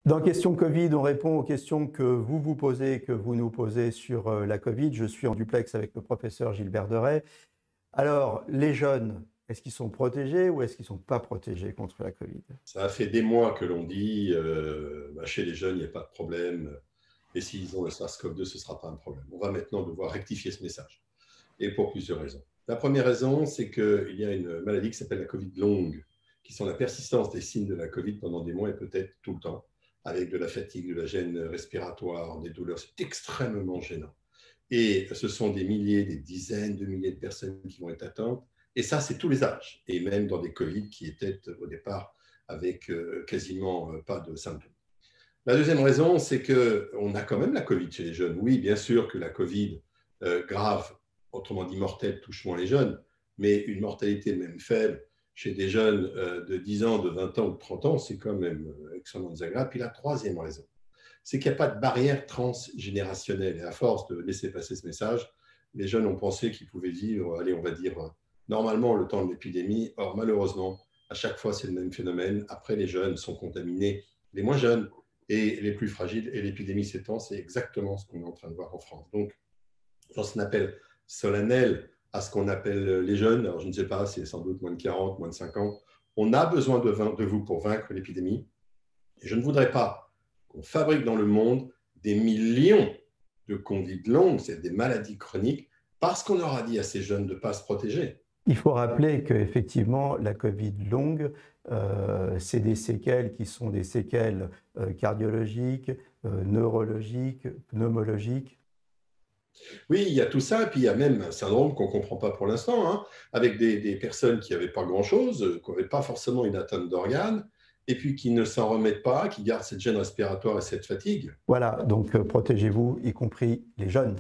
Dans Question Covid, on répond aux questions que vous vous posez, que vous nous posez sur la Covid. Je suis en duplex avec le professeur Gilbert Deray. Alors, les jeunes, est-ce qu'ils sont protégés ou est-ce qu'ils ne sont pas protégés contre la Covid? Ça a fait des mois que l'on dit chez les jeunes, il n'y a pas de problème. Et s'ils ont le SARS-CoV-2, ce ne sera pas un problème. On va maintenant devoir rectifier ce message. Et pour plusieurs raisons. La première raison, c'est qu'il y a une maladie qui s'appelle la Covid longue, qui sont la persistance des signes de la Covid pendant des mois et peut-être tout le temps, avec de la fatigue, de la gêne respiratoire, des douleurs. C'est extrêmement gênant. Et ce sont des milliers, des dizaines de milliers de personnes qui vont être atteintes. Et ça, c'est tous les âges. Et même dans des Covid qui étaient au départ avec quasiment pas de symptômes. La deuxième raison, c'est qu'on a quand même la Covid chez les jeunes. Oui, bien sûr que la Covid grave, autrement dit mortelle, touche moins les jeunes, mais une mortalité même faible chez des jeunes de 10 ans, de 20 ans ou de 30 ans, c'est quand même extrêmement désagréable. Puis la troisième raison, c'est qu'il n'y a pas de barrière transgénérationnelle. Et à force de laisser passer ce message, les jeunes ont pensé qu'ils pouvaient vivre, allez, on va dire, normalement le temps de l'épidémie. Or, malheureusement, à chaque fois, c'est le même phénomène. Après, les jeunes sont contaminés, les moins jeunes et les plus fragiles, et l'épidémie s'étend. C'est exactement ce qu'on est en train de voir en France. Donc, lance un appel solennel à ce qu'on appelle les jeunes. Alors, je ne sais pas, c'est sans doute moins de 40, moins de 50. On a besoin de vous pour vaincre l'épidémie. Et je ne voudrais pas qu'on fabrique dans le monde des millions de Covid longues, c'est des maladies chroniques, parce qu'on aura dit à ces jeunes de ne pas se protéger. Il faut rappeler qu'effectivement, la Covid longue, c'est des séquelles qui sont des séquelles cardiologiques, neurologiques, pneumologiques. Oui, il y a tout ça, et puis il y a même un syndrome qu'on ne comprend pas pour l'instant, hein, avec des personnes qui n'avaient pas grand-chose, qui n'avaient pas forcément une atteinte d'organes, et puis qui ne s'en remettent pas, qui gardent cette gêne respiratoire et cette fatigue. Voilà, donc protégez-vous, y compris les jeunes.